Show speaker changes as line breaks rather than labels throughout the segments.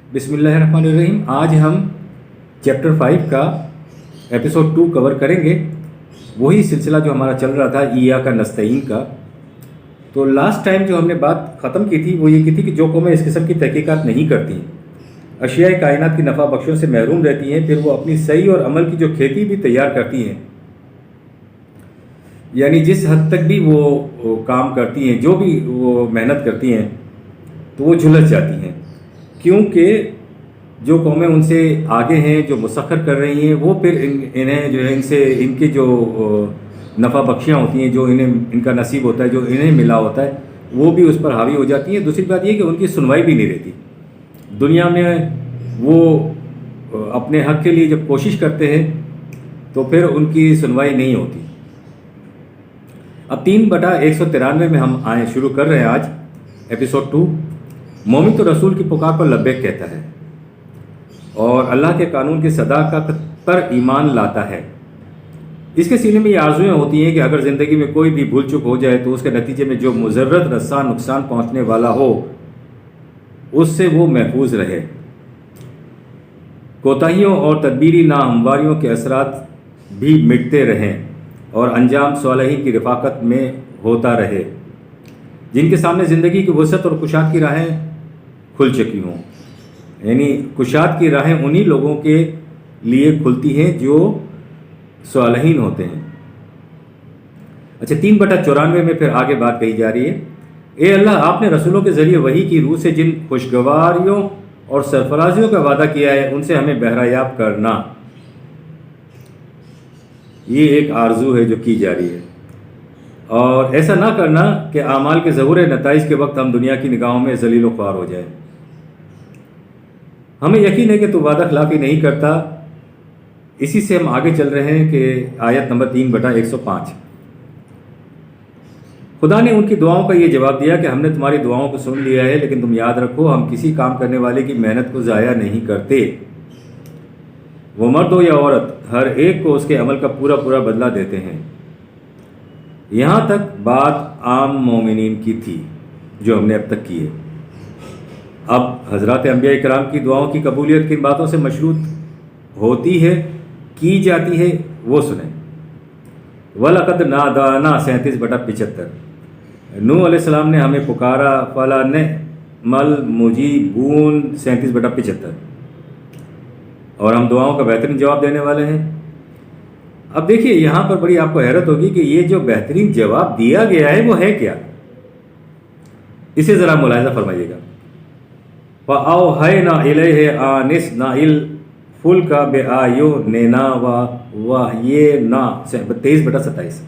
बिस्मिल्लाहिर्रहमानिर्रहीम। आज हम चैप्टर 5 का एपिसोड 2 कवर करेंगे। वही सिलसिला जो हमारा चल रहा था इय्याका नस्तईन का। तो लास्ट टाइम जो हमने बात ख़त्म की थी वो ये की थी कि जो कौमें इस किस्म की तहकीकात नहीं करती, अशियाए कायनात की नफ़ा बख्शियों से महरूम रहती हैं, फिर वो अपनी सही और अमल की जो खेती भी तैयार करती हैं, यानी जिस हद तक भी वो काम करती हैं, जो भी वो मेहनत करती हैं, तो वो झुलस जाती हैं, क्योंकि जो कौमें उनसे आगे हैं, जो मुसख्खर कर रही हैं, वो फिर इन्हें जो है इनसे इनके जो नफ़ा बख्शियाँ होती हैं, जो इन्हें इनका नसीब होता है, जो इन्हें मिला होता है, वो भी उस पर हावी हो जाती हैं। दूसरी बात ये कि उनकी सुनवाई भी नहीं रहती। दुनिया में वो अपने हक़ के लिए जब कोशिश करते हैं तो फिर उनकी सुनवाई नहीं होती। अब 3/193 में हम शुरू कर रहे हैं आज एपिसोड 2। मोमिन तो रसूल की पुकार पर लब्बैक कहता है और अल्लाह के कानून की सदाकत पर ईमान लाता है। इसके सीने में ये आरज़ुएँ होती हैं कि अगर ज़िंदगी में कोई भी भूल चूक हो जाए तो उसके नतीजे में जो मुज़र्रत रस्सा नुकसान पहुँचने वाला हो उससे वो महफूज रहे। कोताहियों और तदबीरी नाहमवारियों के असरात भी मिटते रहें और अंजाम सालिहीन की रफ़ाकत में होता रहे, जिनके सामने ज़िंदगी की वसअत और कुशाद की राहें खुल चुकी हों। यानी कुशाद की राहें उन्हीं लोगों के लिए खुलती हैं जो सालिहीन होते हैं। अच्छा, 3/94 में फिर आगे बात कही जा रही है। ए अल्लाह, आपने रसूलों के ज़रिए वही की रूह से जिन खुशगवारियों और सरफराजियों का वादा किया है उनसे हमें बहरायाब करना। ये एक आरज़ू है जो की जा रही है, और ऐसा ना करना कि आमाल के ज़हूर नताइज के वक्त हम दुनिया की निगाहों में ज़लील व ख्वार हो जाएं। हमें यकीन है कि तू वादा खिलाफ़ी नहीं करता। इसी से हम आगे चल रहे हैं कि आयत नंबर 3/105। खुदा ने उनकी दुआओं का ये जवाब दिया कि हमने तुम्हारी दुआओं को सुन लिया है, लेकिन तुम याद रखो हम किसी काम करने वाले की मेहनत को ज़ाया नहीं करते। वो मर्द हो या औरत, हर एक को उसके अमल का पूरा पूरा बदला देते हैं। यहाँ तक बात आम मोमिनीन की थी जो हमने अब तक की है। अब हज़रात अंबिया इकराम की दुआओं की कबूलियत किन बातों से मशरूत होती है, की जाती है, वो सुने। वलक़द नादाना 37/75। नूह अलैहिस्सलाम ने हमें पुकारा, फला ने मल मुजीबून 37/75। और हम दुआओं का बेहतरीन जवाब देने वाले हैं। अब देखिए, यहाँ पर बड़ी आपको हैरत होगी कि ये जो बेहतरीन जवाब दिया गया है वो है क्या, इसे ज़रा मुलाहिज़ा फरमाइएगा। फ़अौहयना इलैहि अनिस्नाइल फुल्का बिअयुनिना वहयिना 23/27।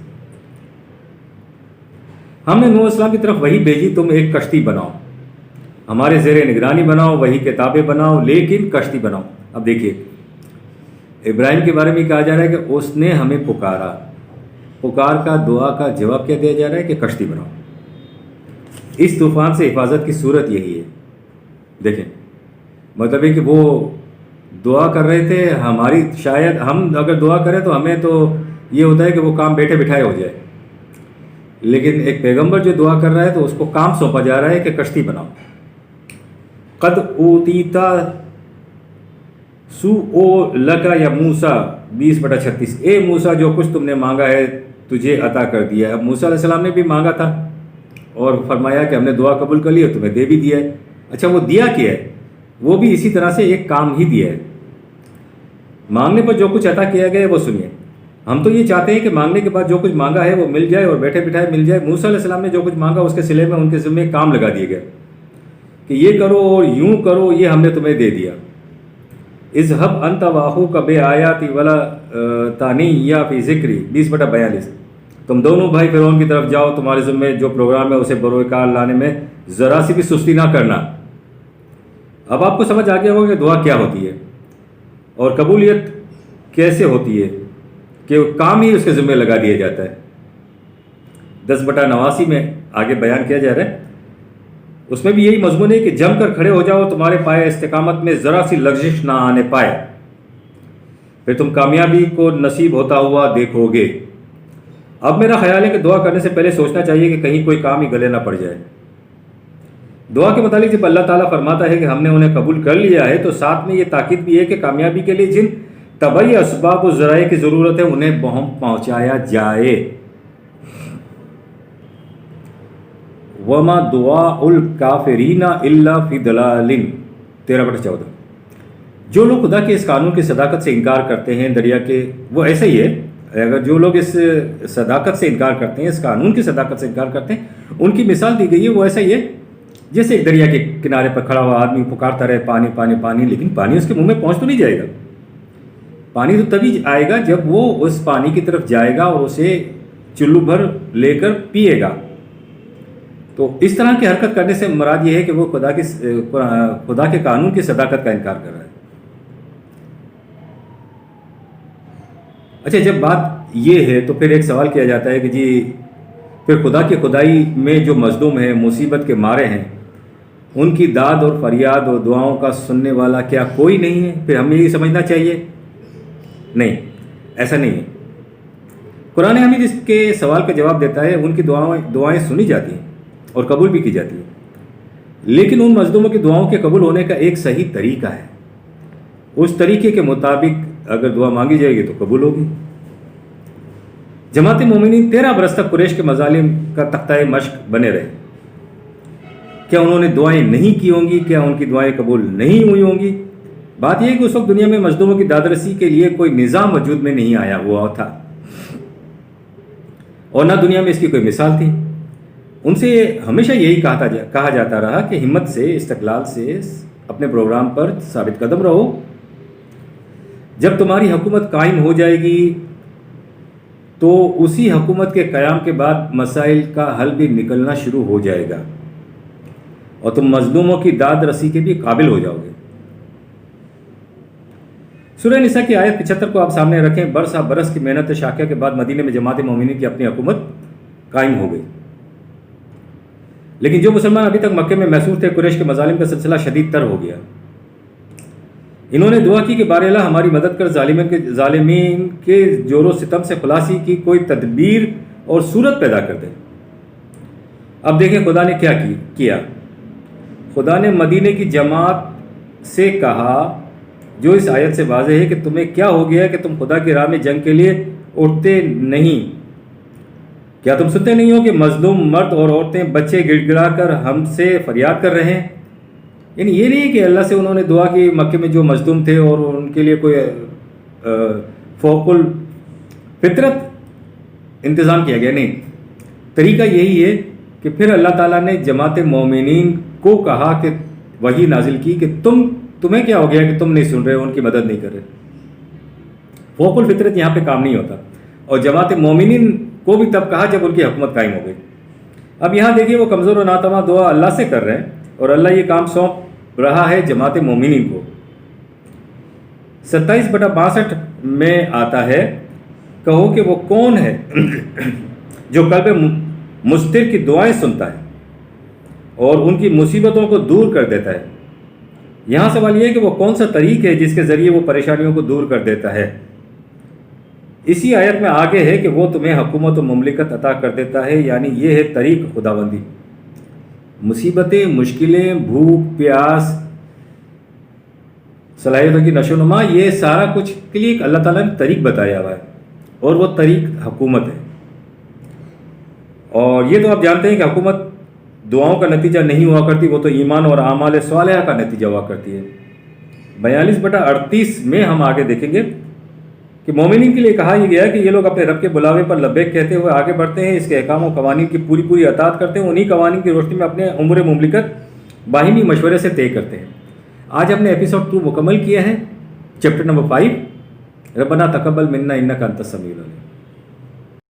हमने नूह अलैहिस्सलाम की तरफ वही भेजी, तुम एक कश्ती बनाओ, हमारे ज़ेरे निगरानी बनाओ, वही किताबें बनाओ, लेकिन कश्ती बनाओ। अब देखिए, इब्राहिम के बारे में कहा जा रहा है कि उसने हमें पुकारा। पुकार का, दुआ का जवाब क्या दिया जा रहा है कि कश्ती बनाओ। इस तूफ़ान से हिफाजत की सूरत यही है। देखें, मतलब है कि वो दुआ कर रहे थे। हमारी, शायद हम अगर दुआ करें तो हमें तो ये होता है कि वो काम बैठे बिठाए हो जाए, लेकिन एक पैगंबर जो दुआ कर रहा है तो उसको काम सौंपा जा रहा है कि कश्ती बनाओ। कद ऊतीता सु ओ लका या मूसा 20/36। ए मूसा, जो कुछ तुमने मांगा है तुझे अता कर दिया। अब मूसा अलैहिस्सलाम ने भी मांगा था और फरमाया कि हमने दुआ कबूल कर ली और तुम्हें दे भी दिया है। अच्छा, वो दिया क्या है? वो भी इसी तरह से एक काम ही दिया है। मांगने पर जो कुछ अता किया गया है वो सुनिए। हम तो ये चाहते हैं कि मांगने के बाद जो कुछ मांगा है वो मिल जाए और बैठे बिठाए मिल जाए। मूसा अलैहिस्सलाम ने जो कुछ मांगा उसके सिले में उनके ज़िम्मे काम लगा दिए गए कि ये करो और यूँ करो, ये हमने तुम्हें दे दिया। इज़हब अंत वाहू कबे आयाती वला तानी या फी ज़िक्री 20/42। तुम दोनों भाई फिरौन की तरफ जाओ, तुम्हारे ज़िम्मे जो प्रोग्राम है उसे बरोकार लाने में ज़रा सी भी सुस्ती ना करना। अब आपको समझ आ गया होगा कि दुआ क्या होती है और कबूलियत कैसे होती है, कि काम ही उसके ज़िम्मे लगा दिया जाता है। 10/89 में आगे बयान किया जा रहा है, उसमें भी यही मजमून है कि जम कर खड़े हो जाओ, तुम्हारे पाए इस्तिकामत में ज़रा सी लग़ज़िश ना आने पाए, फिर तुम कामयाबी को नसीब होता हुआ देखोगे। अब मेरा ख्याल है कि दुआ करने से पहले सोचना चाहिए कि कहीं कोई काम ही गले ना पड़ जाए। دعا کے متعلق جب اللہ تعالیٰ فرماتا ہے کہ ہم نے انہیں قبول کر لیا ہے تو ساتھ میں یہ تاکید بھی ہے کہ کامیابی کے لیے جن طبعی اسباب و ذرائع کی ضرورت ہے انہیں پہنچایا جائے. وما دعاء الکافرین الا فی ضلال 13/14. جو لوگ خدا کے اس قانون کی صداقت سے انکار کرتے ہیں دریا کے، وہ ایسے ہی ہے. اگر جو لوگ اس صداقت سے انکار کرتے ہیں، اس قانون کی صداقت سے انکار کرتے ہیں، ان کی مثال دی گئی ہے وہ ایسا ہی ہے جیسے ایک دریا کے کنارے پر کھڑا ہوا آدمی پکارتا رہے پانی پانی پانی، لیکن پانی اس کے منہ میں پہنچ تو نہیں جائے گا. پانی تو تبھی آئے گا جب وہ اس پانی کی طرف جائے گا اور اسے چلو بھر لے کر پیے گا. تو اس طرح کی حرکت کرنے سے مراد یہ ہے کہ وہ خدا کے قانون کی صداقت کا انکار کر رہا ہے. اچھا، جب بات یہ ہے تو پھر ایک سوال کیا جاتا ہے کہ جی پھر خدا کی خدائی میں جو مظلوم ہیں، مصیبت کے مارے ہیں، ان کی داد اور فریاد اور دعاؤں کا سننے والا کیا کوئی نہیں ہے؟ پھر ہمیں یہ سمجھنا چاہیے نہیں، ایسا نہیں ہے. قرآن حمید اس کے سوال کا جواب دیتا ہے. ان کی دعائیں سنی جاتی ہیں اور قبول بھی کی جاتی ہیں، لیکن ان مظلوموں کی دعاؤں کے قبول ہونے کا ایک صحیح طریقہ ہے. اس طریقے کے مطابق اگر دعا مانگی جائے گی تو قبول ہوگی. جماعت مومنین 13 برس تک قریش کے مظالم کا تختہ مشق بنے رہے. کیا انہوں نے دعائیں نہیں کی ہوں گی؟ کیا ان کی دعائیں قبول نہیں ہوئی ہوں گی؟ بات یہ ہے کہ اس وقت دنیا میں مظلوموں کی دادرسی کے لیے کوئی نظام وجود میں نہیں آیا ہوا تھا، اور نہ دنیا میں اس کی کوئی مثال تھی. ان سے ہمیشہ یہی کہا جاتا رہا کہ ہمت سے، استقلال سے اپنے پروگرام پر ثابت قدم رہو. جب تمہاری حکومت قائم ہو جائے گی تو اسی حکومت کے قیام کے بعد مسائل کا حل بھی نکلنا شروع ہو جائے گا اور تم مظلوموں کی داد رسی کے بھی قابل ہو جاؤ گے. سورہ نساء کی آیت 75 کو آپ سامنے رکھیں. برسا برس کی محنت شاقیہ کے بعد مدینے میں جماعت مومنین کی اپنی حکومت قائم ہو گئی، لیکن جو مسلمان ابھی تک مکے میں محصور تھے، قریش کے مظالم کا سلسلہ شدید تر ہو گیا. انہوں نے دعا کی کہ بار الہ ہماری مدد کر ظالمین کے جور و ستم سے خلاصی کی کوئی تدبیر اور صورت پیدا کر دے. اب دیکھیں خدا نے کیا کیا. خدا نے مدینے کی جماعت سے کہا، جو اس آیت سے واضح ہے کہ تمہیں کیا ہو گیا کہ تم خدا کی راہ میں جنگ کے لیے اٹھتے نہیں؟ کیا تم سنتے نہیں ہو کہ مظلوم مرد اور عورتیں، بچے گڑ گڑا کر ہم سے فریاد کر رہے ہیں؟ یعنی یہ نہیں کہ اللہ سے انہوں نے دعا کی مکے میں جو مظلوم تھے اور ان کے لیے کوئی فوق الفطرت انتظام کیا گیا، نہیں. طریقہ یہی ہے کہ پھر اللہ تعالیٰ نے جماعت مومنین کو کہا کہ وحی نازل کی کہ تمہیں کیا ہو گیا کہ تم نہیں سن رہے، ان کی مدد نہیں کر رہے. فوق الفطرت یہاں پہ کام نہیں ہوتا. اور جماعت مومنین کو بھی تب کہا جب ان کی حکومت قائم ہو گئی. اب یہاں دیکھیے وہ کمزور و ناتواں دعا اللہ سے کر رہے ہیں اور اللہ یہ کام سونپ رہا ہے جماعت مومنین کو. 27/62 میں آتا ہے، کہو کہ وہ کون ہے جو قلب مضطر کی دعائیں سنتا ہے اور ان کی مصیبتوں کو دور کر دیتا ہے. یہاں سوال یہ ہے کہ وہ کون سا طریق ہے جس کے ذریعے وہ پریشانیوں کو دور کر دیتا ہے. اسی آیت میں آگے ہے کہ وہ تمہیں حکومت و مملکت عطا کر دیتا ہے، یعنی یہ ہے طریق خداوندی. مصیبتیں، مشکلیں، بھوک پیاس، صلاحیتوں کی نشو و نما، یہ سارا کچھ کے لیے اللہ تعالیٰ نے طریق بتایا ہوا ہے، اور وہ طریق حکومت ہے. اور یہ تو آپ جانتے ہیں کہ حکومت دعاؤں کا نتیجہ نہیں ہوا کرتی، وہ تو ایمان اور اعمال صالحہ کا نتیجہ ہوا کرتی ہے. 42/38 میں ہم آگے دیکھیں گے کہ مومنین کے لیے کہا یہ گیا کہ یہ لوگ اپنے رب کے بلاوے پر لبیک کہتے ہوئے آگے بڑھتے ہیں، اس کے احکام و قوانین کی پوری اطاعت کرتے ہیں، انہی قوانین کی روشنی میں اپنے امور مملکت باہمی مشورے سے طے کرتے ہیں. آج ہم نے ایپیسوڈ 2 مکمل کیا ہے، چیپٹر نمبر 5. ربنا تقبل منا انک انت السمیع العلیم.